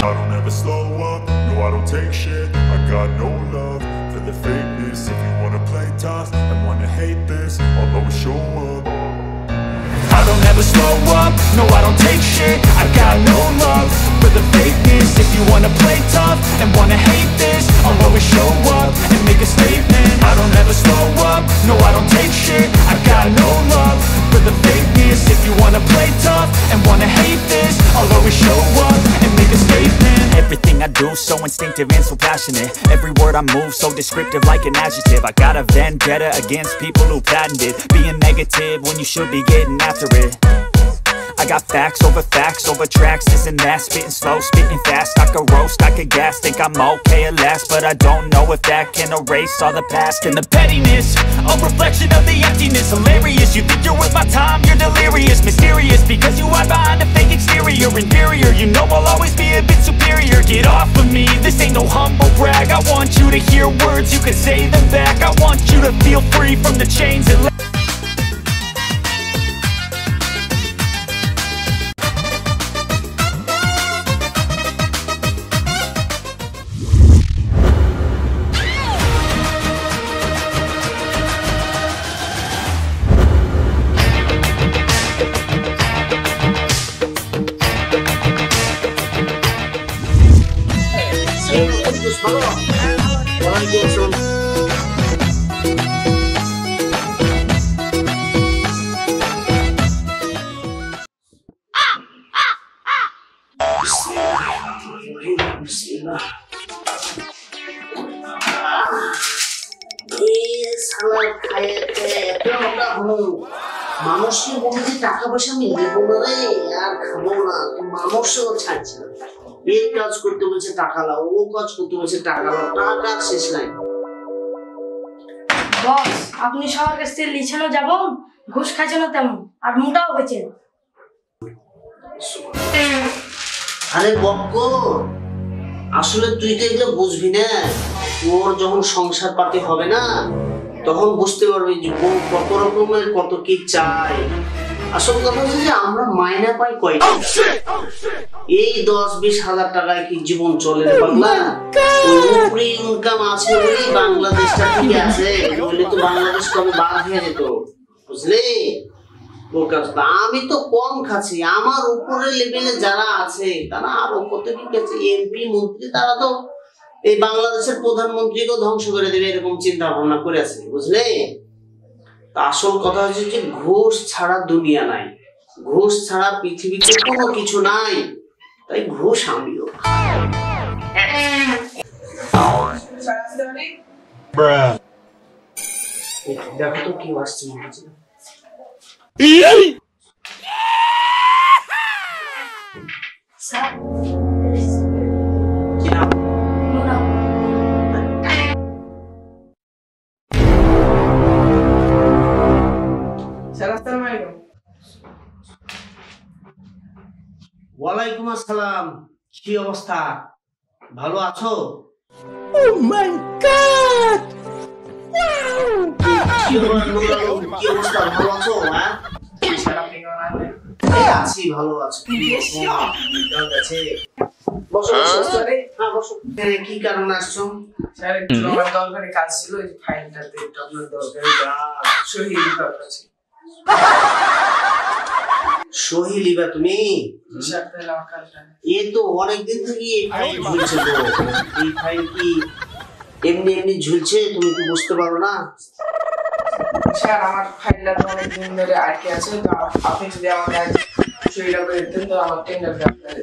I don't ever slow up, no I don't take shit. I got no love for the fakeness. If you wanna play tough and wanna hate this, I'll always show up. I don't ever slow up, no I don't take shit. I got no love for the fakeness. If you wanna play tough and wanna hate this, I'll always show up and make a statement. I don't ever slow up, no I don't take shit. I got no love for the fakeness. If you wanna play tough and wanna hate this, I'll always show up and make a statement. Everything I do so instinctive and so passionate. Every word I move so descriptive like an adjective. I got a vendetta against people who patented being negative when you should be getting after it. I got facts over tracks, this and that. Spitting slow, spitting fast. I could roast, I could gas. Think I'm okay at last, but I don't know if that can erase all the past. And the pettiness, a reflection of the emptiness. Hilarious, you think you're worth my time, you're delirious. Mysterious, because you hide behind a fake exterior. Inferior, you know I'll always be a bit superior. Get off of me, this ain't no humble brag. I want you to hear words, you can say them back. I want you to feel free from the chains and মানুষকে বলতে টাকা পয়সা আমি দেবো না রে, আর খাবো না। মানুষও ছাড়ছে না, এই কাজ করতে বলছে টাকা লাও, ও কাজ করতে বলছে টাকা লাও, টাকা শেষ নাই। বস, আপনি সবার কাছ থেকে লিছানো যেমন ঘুষ খাচ্ছেন তেমন, আর মোটাও হয়েছেন। আরে বক্ক, আসলে তুই তো এগুলো বুঝবি না। ওর যখন সংসার পাতি হবে না, তখন বুঝতে পারবি যে বউ কত রকমের কত কি চাই। আসল কথা হচ্ছে যে আমরা মাইনা পাই কয়টা? এই 10-20 হাজার টাকায় কি জীবন চলে রে বাংলা? উপরে ইনকাম আছে বলেই বাংলাদেশটা ঠিক আছে, বলে তো বাংলাদেশ কবে বাদ হয়ে যেত, বুঝলি? আমি তো কম খাচ্ছি, আমার উপরের লেভেলে যারা আছে তারা আরো কত কি খাচ্ছে। এমপি মন্ত্রী তারা তো এই বাংলাদেশের প্রধানমন্ত্রীকেও ধ্বংস করে দেবে এরকম চিন্তা ভাবনা করে আছে, বুঝলে? তা আসল কথা হচ্ছে যে ঘুষ ছাড়া দুনিয়া নাই, ঘুষ ছাড়া পৃথিবীতে কোনো কিছু নাই, তাই ঘুষ আমিও। দেখো তো কি আসছে মনে হচ্ছে। স্যার, ওয়ালাইকুম আসসালাম, কি অবস্থা? ভালো আছো? Oh my God! কি অবস্থা, ভালো আছো? হ্যাঁ আছি, ভালো আছি। কি কারণে আসছো? দরকারি কাজ ছিল, এই ফাইলটাতে আপনার দরকারি সহি দরকার ছিল। সহি লিবা তুমি? এ তো অনেকদিন থেকে এই ফাইল ঝুলছে, তো এই ফাইল কি এমনি এমনি ঝুলছে, তুমি কি বুঝতে পারো না? স্যার, আমার ফাইলটা তো অনেক দিন ধরে আটকে আছে, তো আপনি যদি আমাকে সহিটা করে দিতেন তো আমার টেন্ডারটা আপনার।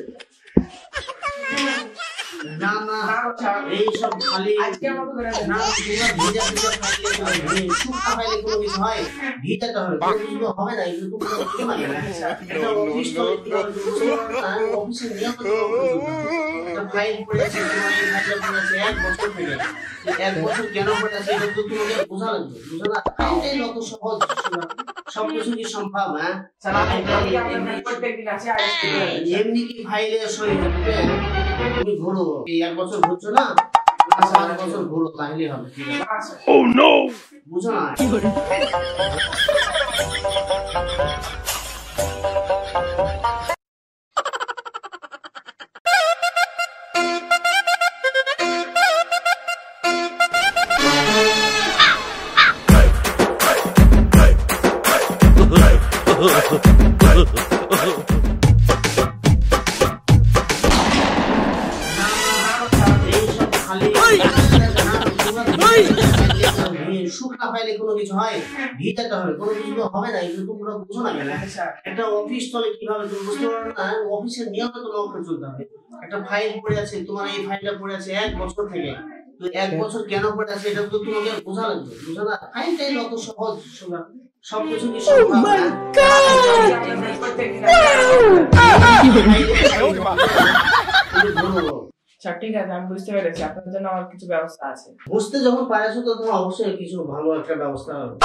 না না, এইসব খালি আজকে আমাকে করে দেন না, তোমার ভিজা ভিজা ফাইলে শুকনা ফাইলে কোনো কিছু হয়? ভিজাতে হবে, কোনো হবে না, এগুলো তো কোনো কিছু লাগে না। এটা অফিস তো অফিসে নিয়ম তো একটা ফাইল পড়ে আছে, তোমার এই ফাইলটা পড়ে আছে 1 বছর থেকে। 1 বছর কেন পড়ে আছে এটা তো তোমাকে বোঝা লাগবে, বুঝো না? এই যত সহজ সব কিছু কি সম্ভব? হ্যাঁ স্যার, আমি প্রত্যেকদিন আছে এমনি কি ফাইলে সই হবে? তুমি ঘুরো, এই 1 বছর ঘুরছো না, 1 বছর ঘুরো, তাহলেই হবে। Oh no! বুঝো না? শুকনা পাইলে কোনো কিছু হয়, ভিজাতে হবে, কোনো কিছু তো হবে না। এগুলো তোমরা বুঝো না কেন? একটা অফিস চলে কিভাবে তুমি বুঝতে পারো না? অফিসের নিয়মে তোমাকে চলতে হবে। একটা ফাইল পড়ে আছে, তোমার এই ফাইলটা পড়ে আছে 1 বছর থেকে, তো 1 বছর কেন পড়ে আছে এটা তো তোমাকে বোঝা লাগবে, বুঝো না? ফাইলটাই অত সহজ সবকিছু কি সম্ভব না? আচ্ছা ঠিক আছে, আমি বুঝতে পেরেছি, আপনার জন্য আমার কিছু ব্যবস্থা আছে। বুঝতে যখন পারছো তো তোমার অবশ্যই কিছু ভালো একটা ব্যবস্থা হবে।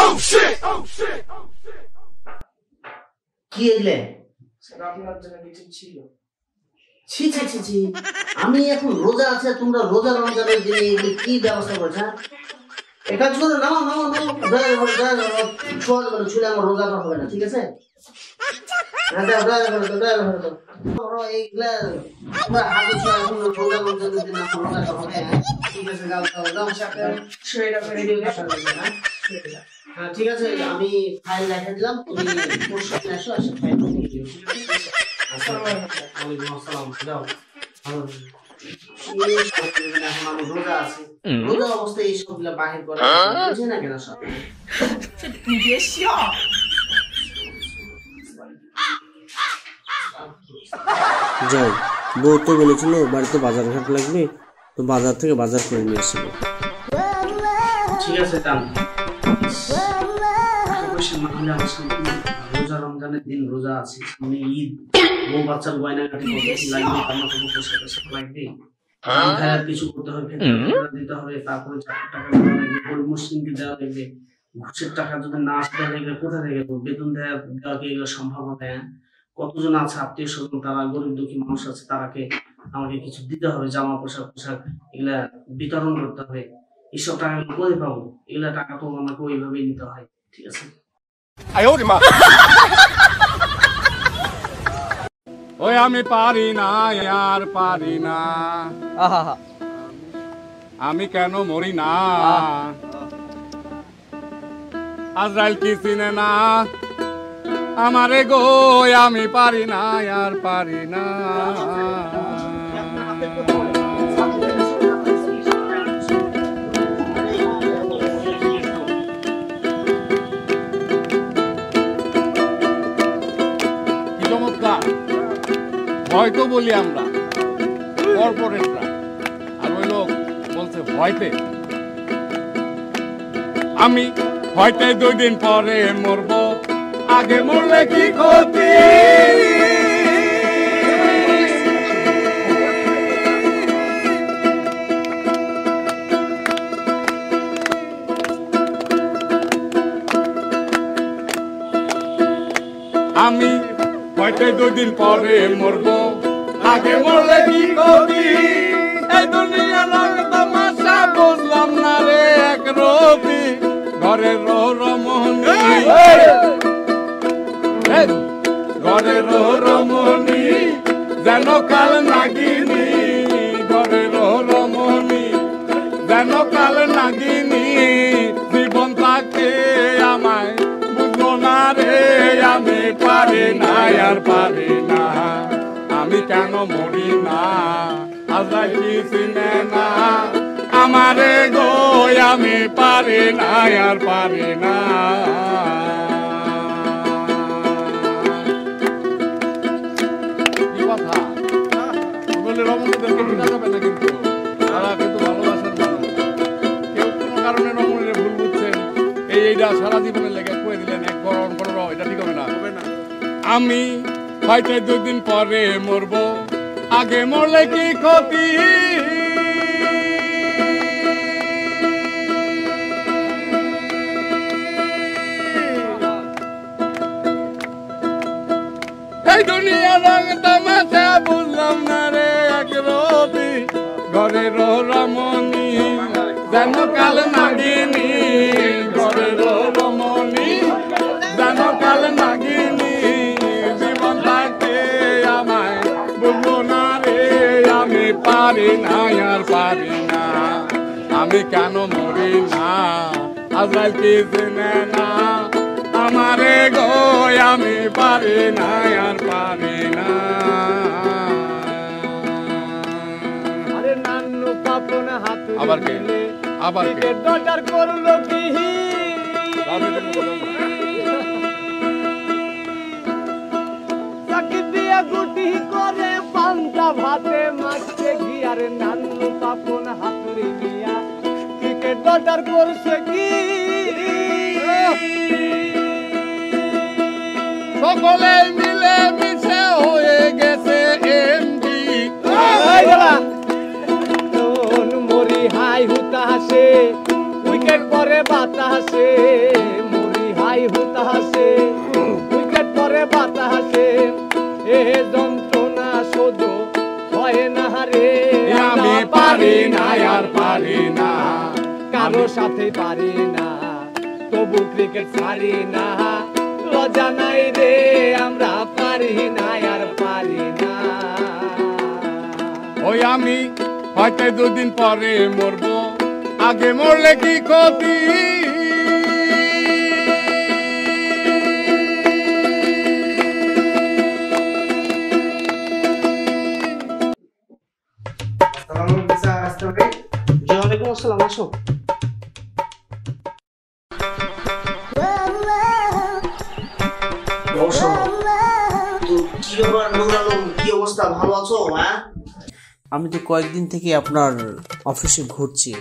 কি এলে স্যার আপনার জন্য কিছু ছিল। ছি ছি ছি ছি, আমি এখন রোজা আছে, তোমরা রোজা রমজানের দিনে এগুলি কি ব্যবস্থা করছো? এক কাজ করো, নাও নাও নাও, ছোঁয়া যাবে না, ছুলে আমার রোজাটা হবে না, ঠিক আছে? এইগুলা তোমরা হাতে ছোঁয়া, এখন রোজা রমজানের দিনে আমার রোজাটা হবে, ঠিক আছে? যাও যাও যাও, শরীরটা করে দিলে হ্যাঁ ঠিক আছে, আমি ফাইল রেখে দিলাম, তুমি পরশু দিন এসো, এসে ফাইল নিয়ে দিও, ঠিক আছে? ওয়ালাইকুম আসসালাম, যাও। এখন আমি রোজা আছি, রোজা অবস্থায় এই সবগুলা বাহির করা বুঝে না কেন সব? যাই, বউ তো বলেছিল বাড়িতে বাজার ঘাট লাগবে, তো বাজার থেকে বাজার করে নিয়ে আসবে। ঠিক আছে তান, রোজা রমজানের দিন রোজা আছে, মানে ঈদ, বউ বাচ্চার গয়নাগাটি লাগবে, লাগবে, কিছু করতে হবে, দিতে হবে, তারপরে টাকা দেওয়া লাগবে, গরিব মুসলিমকে দেওয়া লাগবে, ঘুষের টাকা যদি না আসতে লাগবে কোথা থেকে বেতন দেওয়া কি এগুলো সম্ভব হবে? কতজন আছে আত্মীয় স্বজন, তারা গরিব দুঃখী মানুষ আছে, তারাকে আমাকে কিছু দিতে হবে, জামা পোশাক এগুলা বিতরণ করতে হবে। এইসব টাকা কোথায় পাবো? এগুলা টাকা তো আমাকে ওইভাবেই নিতে হয়, ঠিক আছে? ওই আমি পারি না, আর পারি না, আমি কেন মরি না? আজরাইল কি চিনে না আমারে গো, আমি পারি না, আর পারি না। কি চমৎকার! হয়তো বলি আমরা কর্পোরেটরা, আর ওই লোক বলছে ভয়তে। আমি হয়তো 2 দিন পরে মরবো, আগে মরলে কি ক্ষতি? আমি হয়তো 2 দিন পরে মরবো, আগে মরলে কি ক্ষতি? এই দুনিয়ার রং তামাশা বুঝলাম না রে এক রবি, ঘরের রমণী, ঘরের রমণী যেন কাল নাগিনী, ঘরের রমণী যেন কাল নাগিনী। জীবন থাকতে আমায় বুঝলো না রে, আমি পারি না, আর পারি না, আমি কেন মরি না? আজা কি চিনে না আমারে গো, আমি পারি না, আর পারি না। কি কথা বলে রমণীদেরকে বোঝা যাবে না, কিন্তু তারা কিন্তু ভালোবাসেন না। কেউ কোনো কারণে রমণীরে ভুল বুঝছেন, এইটা সারা জীবনের লেগে করে দিলেন, এক গরম করো, এটা ঠিক হবে না। আমি হয়তো 2 দিন পরে মরবো, আগে মরলে কি ক্ষতি? এই দুনিয়ার রং তামাশা বুঝলাম না রে এক রবি, ঘরের রমণী যেন কাল নাগিনী, ঘরের রমণী যেন কাল নাগিনী। জীবন থাকতে আমায় বুঝলো না রে, আমি পারি না, আর পারি না, আমি কেন মরি না? আজরাইল কি চিনে না আমারে গো, আমি পারি না, আর পারি না। আরে নান্নু পাপন হাতু আবার কে আবার কে ডটার করলো কি চাকি দিয়া গুটি করে পান্তা ভাতে মাছতে গিয়ার নানু পাপন হাতুড়ি মিয়া ক্রিকেট ডটার করছে কি সকলে মিলে মিশে হয়ে গেছে এমডি মরি হাই হুতাশে উইকেট পরে বাতাসে মরি হাই হুতাশে উইকেট পরে বাতাসে এ যন্ত্রণা সহ্য হয় না রে আমি পারি না আর পারি না কারো সাথে পারি না তবু ক্রিকেট ছাড়ি না লজ্জা নাই রে আমরা পারি না আর পারি না ওই আমি হয়তো দুদিন পরে মরবো আগে মরলে কি ক্ষতি ওয়ালাইকুম আসসালাম, আসো। বসো। তো কি ব্যাপার নুর আলম, কি অবস্থা, ভালো আছো? হ্যাঁ, আমি তো কয়েকদিন থেকে আপনার অফিসে ঘুরছি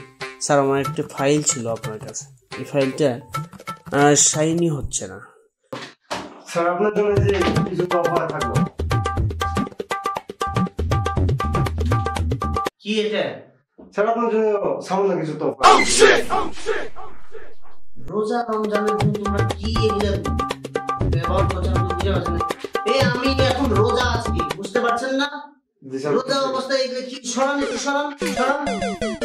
স্যার। আমার একটা ফাইল ছিল আপনার কাছে, এই ফাইলটা সাইনই হচ্ছে না। স্যার আপনার জন্য যে কিছু অফার থাকলো। কি এটা? স্যার আপনার জন্য সামান্য কিছু তো রোজা রমজানের দিন তোমরা কি এগুলা ব্যবহার করছো আমি বুঝতে পারছি না। এই আমি এখন রোজা আছি, বুঝতে পারছেন না? রোজা অবস্থায় এগুলো কি সরান, একটু সরান, সরান।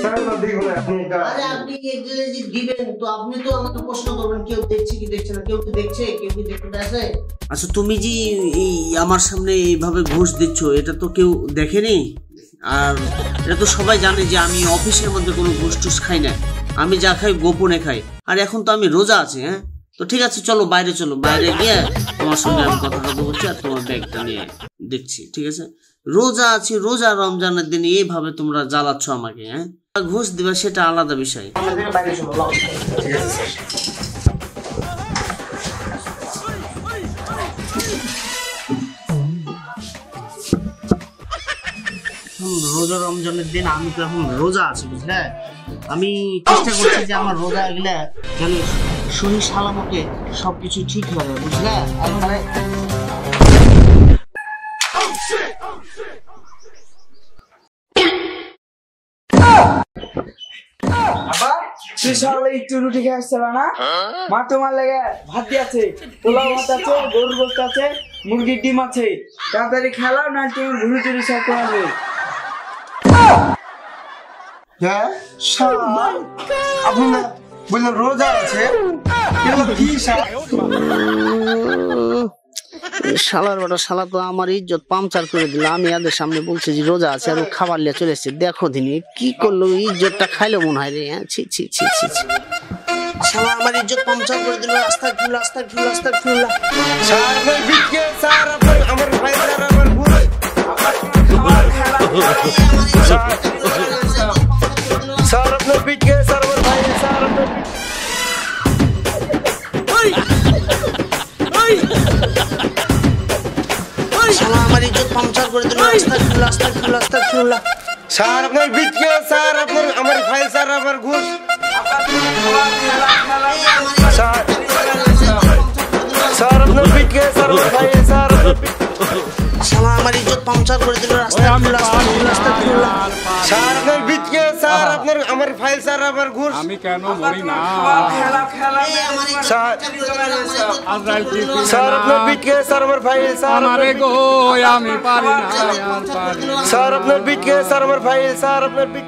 স্যার না দেখুন আপনি এটা আরে আপনি এগুলো যে দিবেন তো আপনি তো আমাকে প্রশ্ন করবেন কেউ দেখছে কি দেখছে না, কেউ কি দেখছে, কেউ কি দেখতে আসে? আচ্ছা, তুমি যে এই আমার সামনে এইভাবে ঘুষ দিচ্ছ, এটা তো কেউ দেখেনি। আর এটা তো সবাই জানে যে আমি অফিসের মধ্যে কোনো ঘুষ টুস খাই না, আমি যা খাই গোপনে খাই। আর এখন তো আমি রোজা আছি। হ্যাঁ, তো ঠিক আছে, চলো বাইরে, চলো বাইরে গিয়ে তোমার সঙ্গে আমি কথা বলছি আর তোমার ব্যাগটা নিয়ে দেখছি। ঠিক আছে, রোজা আছি, রোজা রমজানের দিন এইভাবে তোমরা জ্বালাচ্ছ আমাকে। হ্যাঁ, ঘুষ দিবা সেটা আলাদা বিষয়। রোজা রমজানের দিন আমি তো এখন রোজা আছি, বুঝলে? আমি চেষ্টা করছি যে আমার রোজা এগুলা যেন সহি সালামতে সবকিছু ঠিক হবে, বুঝলে? একবারে আবার তুই সকালে একটু রুটি খেয়ে আসছিল না? মা তোমার লেগে ভাত দিয়েছে, পোলাও ভাত আছে, গরুর গোশত আছে, মুরগির ডিম আছে। তাড়াতাড়ি খেলাও না, তুমি ঘুরি টুরি সব করাবে। হ্যাঁ স্যার আপনি না বললেন রোজা আছে, এগুলো কি স্যার? শালার বড় শালা তো আমার ইজ্জত পাংচার করে দিল। আমি এদের সামনে বলছি যে রোজা আছে আর খাবার নিয়ে চলে এসছে। দেখো দিনি কি করলো, ইজ্জতটা খাইলো মনে হয় রে। হ্যাঁ, ছি ছি ছি ছি ছি, শালা আমার ইজ্জত পাংচার করে দিল। আস্তাগফিরুল্লাহ, আস্তাগফিরুল্লাহ, আস্তাগফিরুল্লাহ। স্যার আপনার বিটকে স্যার আপনার আমার ভাই স্যার আমার ভুল। স্যার আপনার বিটকে স্যার আমার ভাই স্যার আপনার শালা আমার ইজ্জত পাংচার করে দিল। আস্তাগফিরুল্লাহ, আস্তাগফিরুল্লাহ, আস্তাগফিরুল্লাহ। স্যার আপনার বিটকে স্যার আপনার আমার ভাই স্যার আমার ঘুষ। স্যার স্যার আপনার বিটকে স্যার আমার ভাই স্যার শালা আমার ইজ্জত পাংচার করে দিল। আস্তাগফিরুল্লাহ, আস্তাগফিরুল্লাহ, আস্তাগফিরুল্লাহ। স্যার আপনার বিটকে স্যার আপনার আমার ফাইল স্যার আমার ঘুষ। আমি কেন মরি না? স্যার আজরাইল কি চিনে স্যার না? আপনার বিটকে স্যার আমার ফাইল স্যার আমারে গো আমি পারি না আর পারি না। স্যার আপনার বিটকে স্যার আমার ফাইল স্যার আপনার বিট